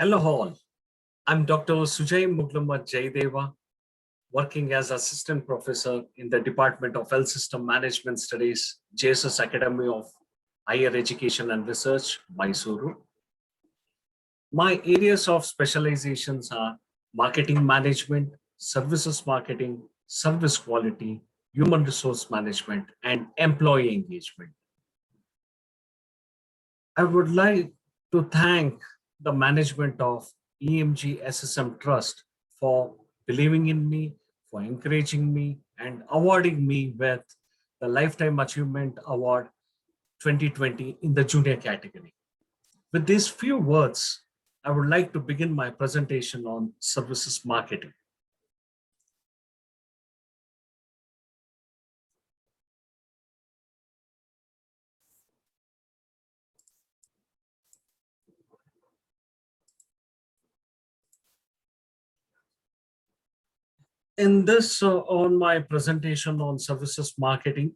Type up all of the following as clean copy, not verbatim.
Hello all, I'm Dr. Sujay M.J, working as Assistant Professor in the Department of Health System Management Studies, JSS Academy of Higher Education and Research, Mysuru. My areas of specializations are marketing management, services marketing, service quality, human resource management, and employee engagement. I would like to thank the management of EMG SSM Trust for believing in me, for encouraging me, and awarding me with the Lifetime Achievement Award 2020 in the junior category. With these few words, I would like to begin my presentation on services marketing. In this, on my presentation on services marketing,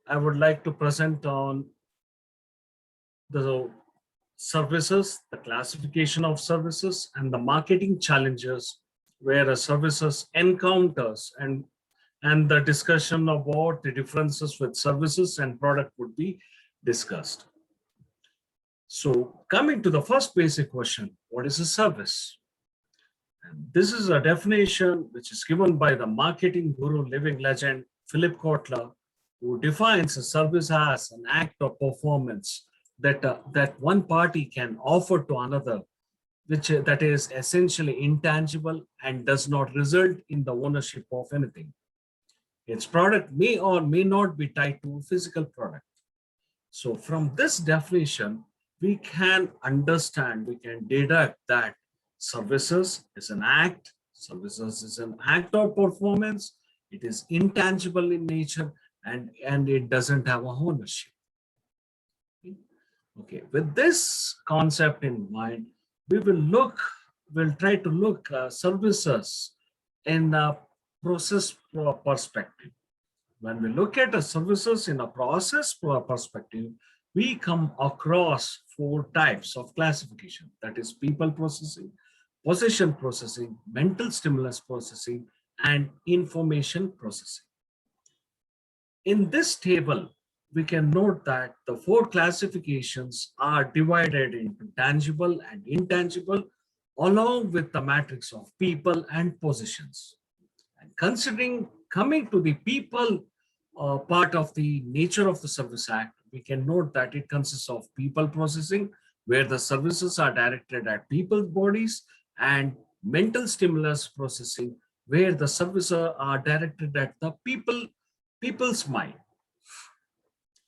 I would like to present on the services, the classification of services, and the marketing challenges where a services encounters and the discussion about the differences with services and product would be discussed. So coming to the first basic question, what is a service? And this is a definition which is given by the marketing guru, living legend, Philip Kotler, who defines a service as an act of performance that one party can offer to another, that is essentially intangible and does not result in the ownership of anything. Its product may or may not be tied to a physical product. So from this definition, we can understand, we can deduct that services is an act, services is an act of performance, it is intangible in nature, and it doesn't have a ownership. Okay, with this concept in mind, we'll try to look services in a process perspective. When we look at the services in a process perspective, we come across four types of classification. That is people processing, possession processing, mental stimulus processing, and information processing. In this table, we can note that the four classifications are divided into tangible and intangible, along with the matrix of people and possessions. And considering coming to the people part of the nature of the Service Act, we can note that it consists of people processing, where the services are directed at people's bodies, and mental stimulus processing, where the services are directed at the people's mind.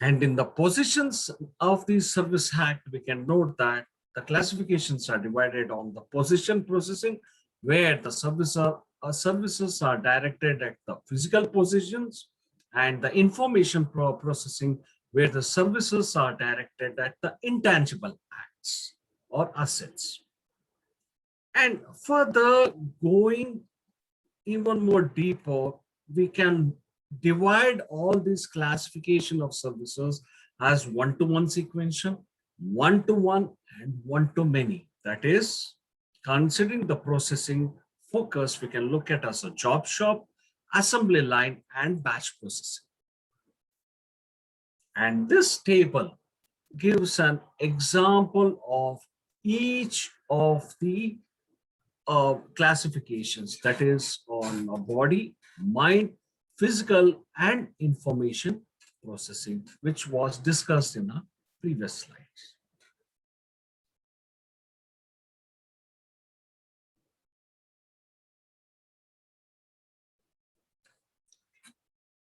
And in the positions of the Service Act, we can note that the classifications are divided on the position processing, where the services are directed at the physical positions, and the information processing, where the services are directed at the intangible acts or assets. And further going even more deeper, we can divide all this classification of services as one-to-one sequential, one-to-one, and one-to-many. That is, considering the processing focus, we can look at as a job shop, assembly line, and batch processing. And this table gives an example of each of the classifications, that is on a body, mind, physical, and information processing, which was discussed in our previous slides.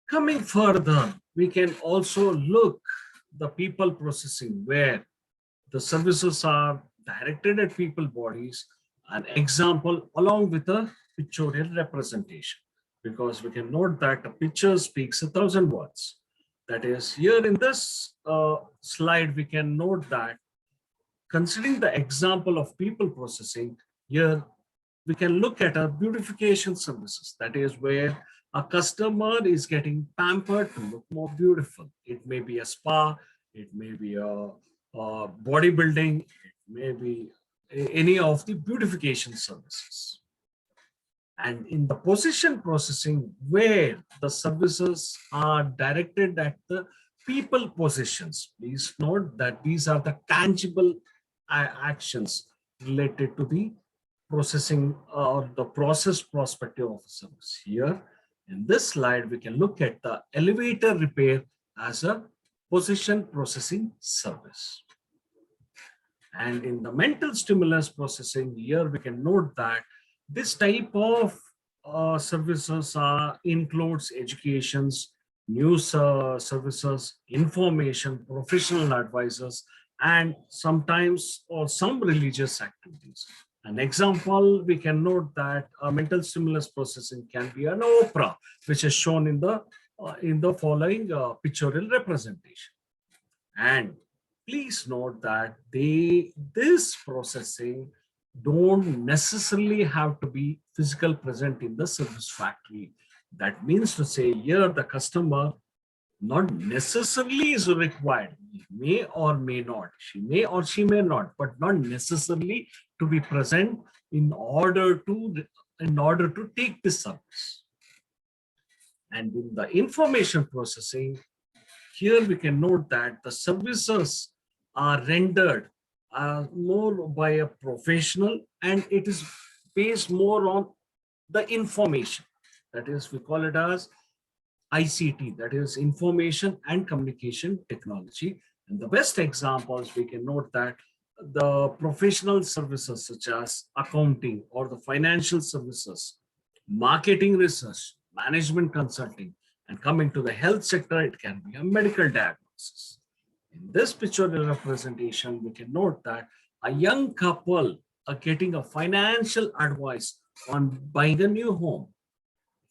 Coming further, we can also look the people processing, where the services are directed at people bodies, an example along with a pictorial representation, because we can note that a picture speaks 1,000 words. That is, here in this slide, we can note that considering the example of people processing, here we can look at a beautification services. That is where a customer is getting pampered to look more beautiful. It may be a spa, it may be a bodybuilding, it may be any of the beautification services. And in the position processing, where the services are directed at the people positions, please note that these are the tangible actions related to the processing or the process perspective of a service. Here in this slide, we can look at the elevator repair as a position processing service. And in the mental stimulus processing, here we can note that this type of services includes educations, news services, information, professional advisors, and sometimes or some religious activities. An example, we can note that mental stimulus processing can be an opera, which is shown in the following pictorial representation. And please note that this processing don't necessarily have to be physical present in the service factory. That means to say here the customer not necessarily is required. He may or may not. She may or she may not, but not necessarily to be present in order to take this service. And in the information processing, here we can note that the services are rendered more by a professional, and it is based more on the information. That is, we call it as ICT, that is information and communication technology. And the best examples, we can note that the professional services such as accounting or the financial services, marketing research, management consulting, and coming to the health sector, it can be a medical diagnosis. In this pictorial representation, we can note that a young couple are getting a financial advice on buying a new home.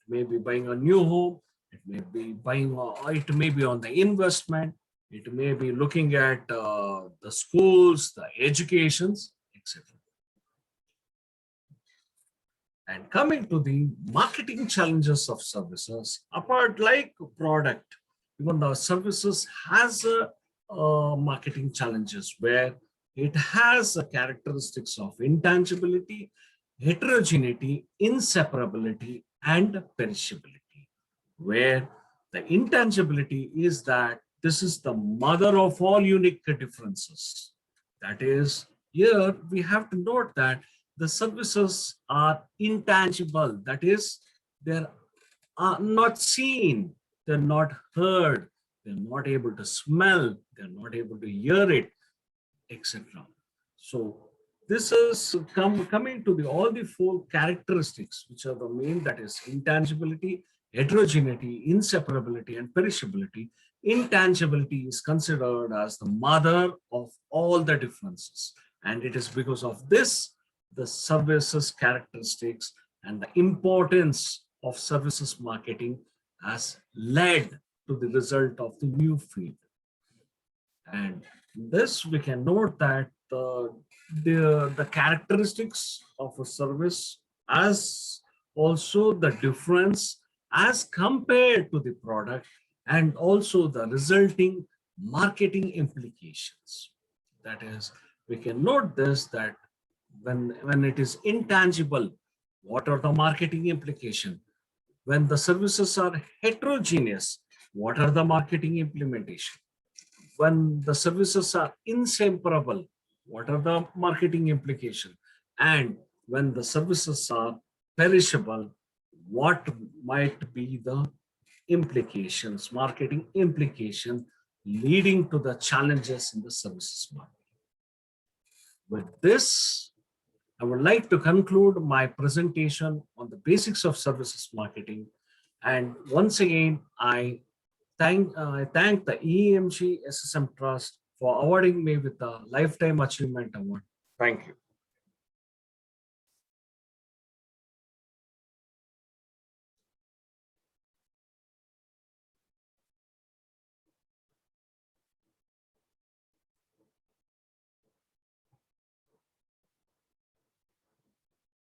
It may be buying a new home, it may be it may be on the investment, it may be looking at the schools, the educations, etc. And coming to the marketing challenges of services, apart like product, even the services has marketing challenges where it has the characteristics of intangibility, heterogeneity, inseparability, and perishability, where the intangibility is that this is the mother of all unique differences. That is, here we have to note that the services are intangible. That is, they are not seen, they're not heard, they're not able to smell, they're not able to hear it, etc. So this is coming to all the four characteristics, which are the main, that is intangibility, heterogeneity, inseparability, and perishability. Intangibility is considered as the mother of all the differences. And it is because of this, the services characteristics and the importance of services marketing has led to the result of the new field. And this we can note that the characteristics of a service as also the difference as compared to the product, and also the resulting marketing implications. That is, we can note this, that when it is intangible, what are the marketing implications? When the services are heterogeneous, what are the marketing implementation? When the services are inseparable, what are the marketing implications? And when the services are perishable, what might be the implications, marketing implications leading to the challenges in the services market? With this, I would like to conclude my presentation on the basics of services marketing. And once again, I thank the EMG SSM Trust for awarding me with the Lifetime Achievement Award. Thank you.